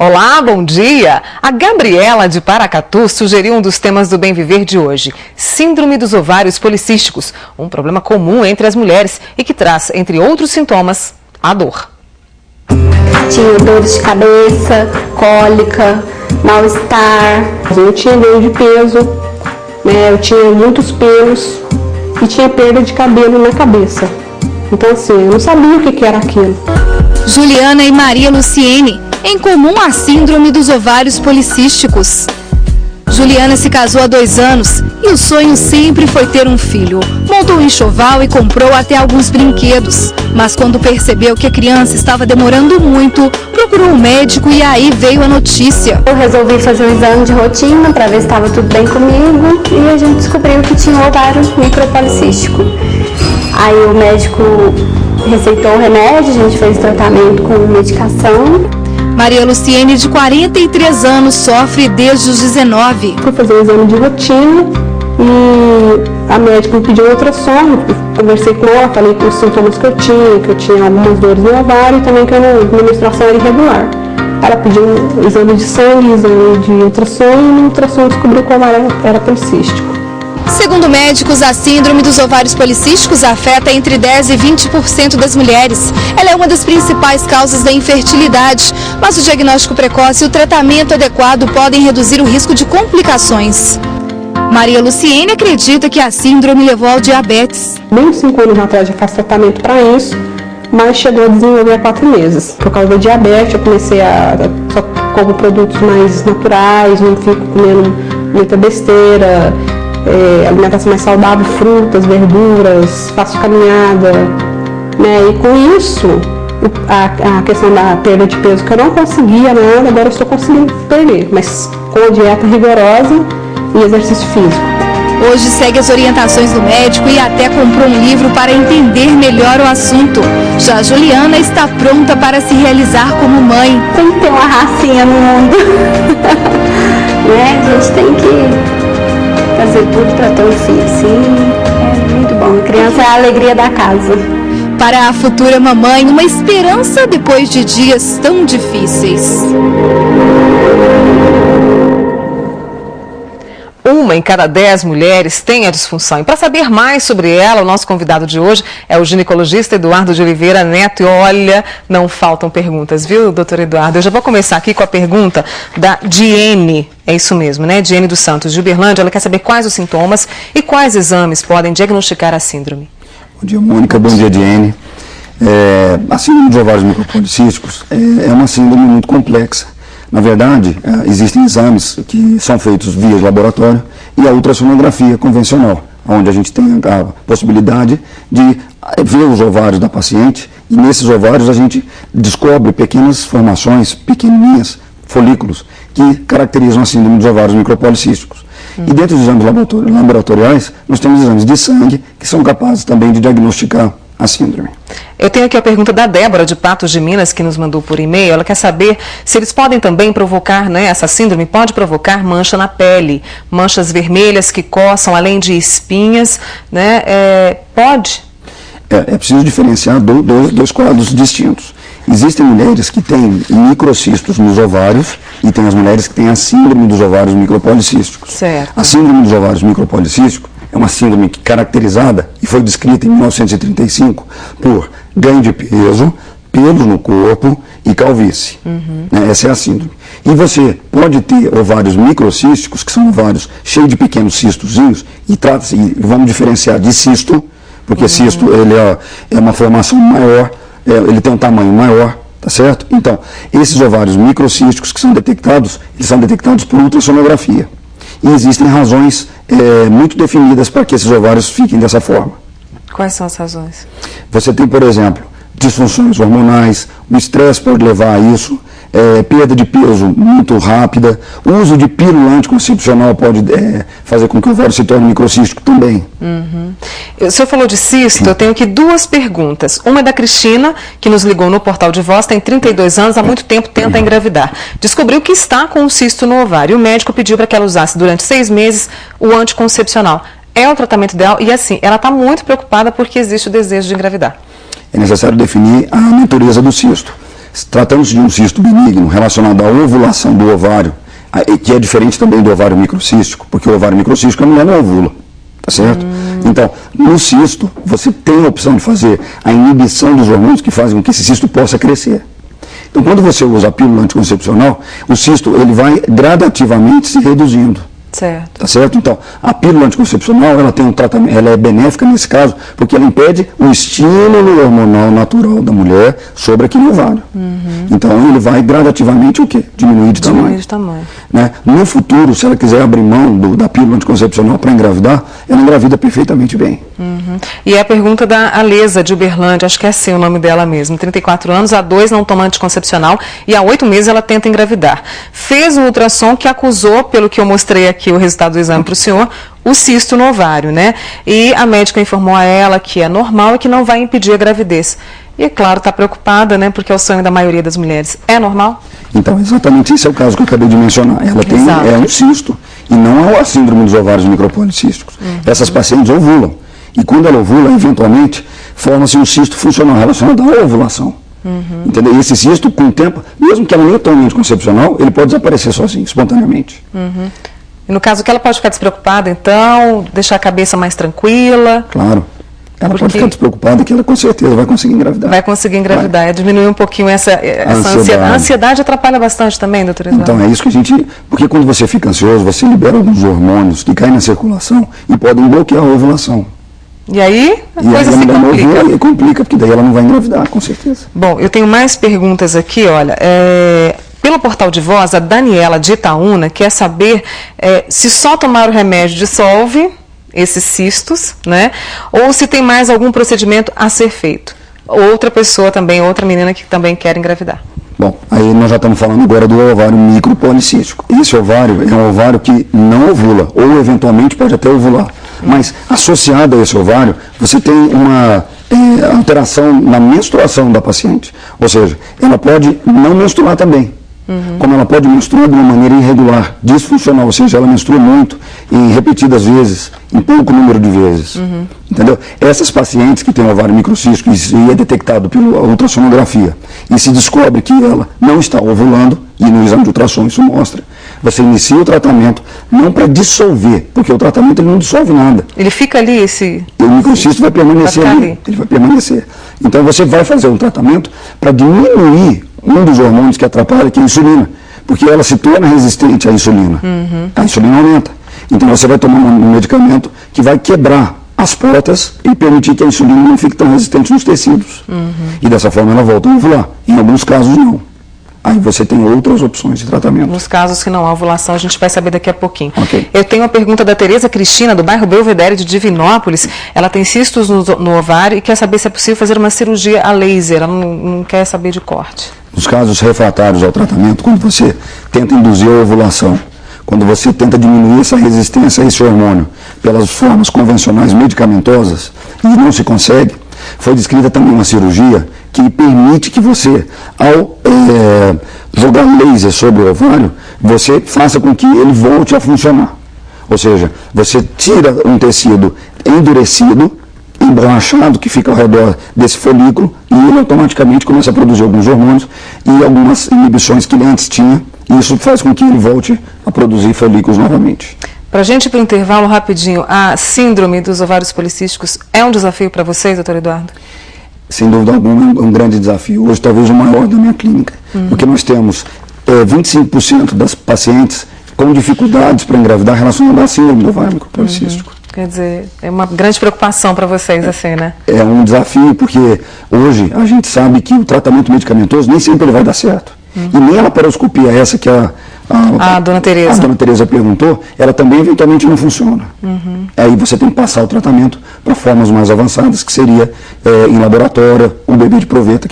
Olá, bom dia! A Gabriela de Paracatu sugeriu um dos temas do Bem Viver de hoje, síndrome dos ovários policísticos, um problema comum entre as mulheres e que traz, entre outros sintomas, a dor. Tinha dores de cabeça, cólica, mal-estar. Eu tinha ganho de peso, né? Eu tinha muitos pelos e tinha perda de cabelo na cabeça. Então assim, eu não sabia o que era aquilo. Juliana e Maria Luciene, em comum a síndrome dos ovários policísticos. Juliana se casou há 2 anos e o sonho sempre foi ter um filho. Montou um enxoval e comprou até alguns brinquedos. Mas quando percebeu que a criança estava demorando muito, procurou um médico e aí veio a notícia. Eu resolvi fazer um exame de rotina para ver se estava tudo bem comigo e a gente descobriu que tinha um ovário micropolicístico. Aí o médico receitou o remédio, a gente fez tratamento com medicação. Maria Luciene, de 43 anos, sofre desde os 19. Fui fazer um exame de rotina e a médica me pediu um ultrassom. Conversei com ela, falei com os sintomas que eu tinha algumas dores no ovário e também que a minha menstruação era irregular. Ela pediu um exame de sangue, exame de ultrassom e no ultrassom descobriu que o ovário era policístico. Segundo médicos, a síndrome dos ovários policísticos afeta entre 10% e 20% das mulheres. Ela é uma das principais causas da infertilidade, mas o diagnóstico precoce e o tratamento adequado podem reduzir o risco de complicações. Maria Luciene acredita que a síndrome levou ao diabetes. Bem 5 anos atrás já faço tratamento para isso, mas chegou a desenvolver há 4 meses. Por causa da diabetes, eu comecei só como produtos mais naturais, não fico comendo muita besteira. Alimentação mais saudável, frutas, verduras, faço caminhada, né? E com isso, a questão da perda de peso, que eu não conseguia nada, agora eu estou conseguindo perder, mas com a dieta rigorosa e exercício físico. Hoje segue as orientações do médico e até comprou um livro para entender melhor o assunto. Já a Juliana está pronta para se realizar como mãe. Tem que ter uma racinha no mundo, né? A gente tem que fazer tudo para ter um filho, sim, é muito bom. A criança é a alegria da casa. Para a futura mamãe, uma esperança depois de dias tão difíceis. 1 em cada 10 mulheres tem a disfunção. E para saber mais sobre ela, o nosso convidado de hoje é o ginecologista Eduardo de Oliveira Neto. E olha, não faltam perguntas, viu, doutor Eduardo? Eu já vou começar aqui com a pergunta da Diene. É isso mesmo, né? Diene dos Santos, de Uberlândia. Ela quer saber quais os sintomas e quais exames podem diagnosticar a síndrome. Bom dia, Mônica. Bom dia, Diene. A síndrome dos ovários micropolicísticos é uma síndrome muito complexa. Na verdade, existem exames que são feitos via laboratório e a ultrassonografia convencional, onde a gente tem a possibilidade de ver os ovários da paciente e nesses ovários a gente descobre pequenas formações, pequenininhas, folículos, que caracterizam a síndrome dos ovários micropolicísticos. E dentro dos exames laboratoriais, nós temos exames de sangue que são capazes também de diagnosticar a síndrome. Eu tenho aqui a pergunta da Débora, de Patos de Minas, que nos mandou por e-mail. Ela quer saber se eles podem também provocar, né, essa síndrome pode provocar mancha na pele, manchas vermelhas que coçam, além de espinhas, né, pode? É preciso diferenciar dois quadros distintos. Existem mulheres que têm microcistos nos ovários e tem as mulheres que têm a síndrome dos ovários micropolicísticos. Certo. A síndrome dos ovários micropolicísticos é uma síndrome caracterizada e foi descrita em 1935 por ganho de peso, pelos no corpo e calvície. Essa é a síndrome. E você pode ter ovários microcísticos, que são ovários cheios de pequenos cistozinhos, e vamos diferenciar de cisto, porque cisto ele é uma formação maior, ele tem um tamanho maior, tá certo? Então, esses ovários microcísticos que são detectados, eles são detectados por ultrassonografia. E existem razões muito definidas para que esses ovários fiquem dessa forma. Quais são as razões? Você tem, por exemplo, disfunções hormonais, o estresse pode levar a isso, perda de peso muito rápida, o uso de pílula anticoncepcional pode fazer com que o ovário se torne microcístico também. O senhor falou de cisto, eu tenho aqui 2 perguntas. Uma é da Cristina, que nos ligou no Portal de Voz, tem 32 anos, há muito tempo tenta engravidar. Descobriu que está com um cisto no ovário. O médico pediu para que ela usasse durante 6 meses o anticoncepcional. É o tratamento ideal? E assim, ela está muito preocupada porque existe o desejo de engravidar. É necessário definir a natureza do cisto. Tratando-se de um cisto benigno relacionado à ovulação do ovário, que é diferente também do ovário microcístico, porque o ovário microcístico a mulher não ovula, tá certo? Então, no cisto, você tem a opção de fazer a inibição dos hormônios que fazem com que esse cisto possa crescer. Então, quando você usa a pílula anticoncepcional, o cisto ele vai gradativamente se reduzindo. Certo. Tá certo? Então, a pílula anticoncepcional, ela tem um tratamento, ela é benéfica nesse caso, porque ela impede o estímulo hormonal natural da mulher sobre aquele ovário. Então, ele vai gradativamente o quê? Diminuir de tamanho. Diminuir de tamanho. Né? No futuro, se ela quiser abrir mão da pílula anticoncepcional para engravidar, ela engravida perfeitamente bem. E a pergunta da Alesa de Uberlândia, acho que é assim o nome dela mesmo, 34 anos, há 2 não toma anticoncepcional e há 8 meses ela tenta engravidar. Fez um ultrassom que acusou, pelo que eu mostrei aqui o resultado do exame para o senhor, o cisto no ovário, né? E a médica informou a ela que é normal e que não vai impedir a gravidez. E, é claro, está preocupada, né? Porque é o sonho da maioria das mulheres. É normal? Então, exatamente esse é o caso que eu acabei de mencionar. Ela tem um cisto e não é a síndrome dos ovários micropolicísticos. Essas pacientes ovulam. E quando ela ovula, eventualmente, forma-se um cisto funcional relacionado à ovulação. Entendeu? E esse cisto, com o tempo, mesmo que ela nem tome anticoncepcional, ele pode desaparecer sozinho, espontaneamente. E no caso que ela pode ficar despreocupada, então, deixar a cabeça mais tranquila? Claro. Ela pode ficar despreocupada que ela com certeza vai conseguir engravidar. Vai conseguir engravidar. É diminuir um pouquinho essa ansiedade. A ansiedade atrapalha bastante também, doutor Eduardo? Então, é isso que a gente... Porque quando você fica ansioso, você libera alguns hormônios que caem na circulação e podem bloquear a ovulação. E aí, a coisa se complica. E complica, porque daí ela não vai engravidar, com certeza. Bom, eu tenho mais perguntas aqui, olha. Pelo portal de voz, a Daniela de Itaúna quer saber se só tomar o remédio dissolve esses cistos, né? Ou se tem mais algum procedimento a ser feito. Outra pessoa também, outra menina que também quer engravidar. Bom, aí nós já estamos falando agora do ovário micropolicístico. Esse ovário é um ovário que não ovula, ou eventualmente pode até ovular. Mas associado a esse ovário, você tem uma alteração na menstruação da paciente. Ou seja, ela pode não menstruar também. Como ela pode menstruar de uma maneira irregular, disfuncional, ou seja, ela menstrua muito, em repetidas vezes, em pouco número de vezes. Entendeu? Essas pacientes que têm ovário microcístico e é detectado pela ultrassonografia e se descobre que ela não está ovulando, e no exame de ultrassom isso mostra, você inicia o tratamento não para dissolver, porque o tratamento ele não dissolve nada. Ele fica ali, o microcisto vai permanecer ali. Ele vai permanecer. Então você vai fazer um tratamento para diminuir um dos hormônios que atrapalha, que é a insulina, porque ela se torna resistente à insulina. A insulina aumenta. Então você vai tomar um medicamento que vai quebrar as portas e permitir que a insulina não fique tão resistente nos tecidos. E dessa forma ela volta a ovular. Em alguns casos não. Aí você tem outras opções de tratamento. Nos casos que não há ovulação, a gente vai saber daqui a pouquinho. Okay. Eu tenho uma pergunta da Tereza Cristina, do bairro Belvedere de Divinópolis. Ela tem cistos no ovário e quer saber se é possível fazer uma cirurgia a laser. Ela não quer saber de corte. Nos casos refratários ao tratamento, quando você tenta induzir a ovulação, quando você tenta diminuir essa resistência a esse hormônio pelas formas convencionais medicamentosas e não se consegue, foi descrita também uma cirurgia que permite que você, ao jogar laser sobre o ovário, você faça com que ele volte a funcionar. Ou seja, você tira um tecido endurecido, emborrachado, que fica ao redor desse folículo, e ele automaticamente começa a produzir alguns hormônios e algumas inibições que ele antes tinha, e isso faz com que ele volte a produzir folículos novamente. Para a gente ir para o intervalo rapidinho, a síndrome dos ovários policísticos é um desafio para vocês, doutor Eduardo? Sem dúvida alguma, é um grande desafio. Hoje, talvez o maior da minha clínica. Porque nós temos 25% das pacientes com dificuldades para engravidar relacionadas à síndrome do ovário micropolicístico. Quer dizer, é uma grande preocupação para vocês, assim, né? É um desafio, porque hoje a gente sabe que o tratamento medicamentoso nem sempre ele vai dar certo. E nem a laparoscopia, essa que a dona Tereza. A dona Tereza perguntou, ela também eventualmente não funciona. Aí você tem que passar o tratamento para formas mais avançadas, que seria em laboratório, um bebê de proveta,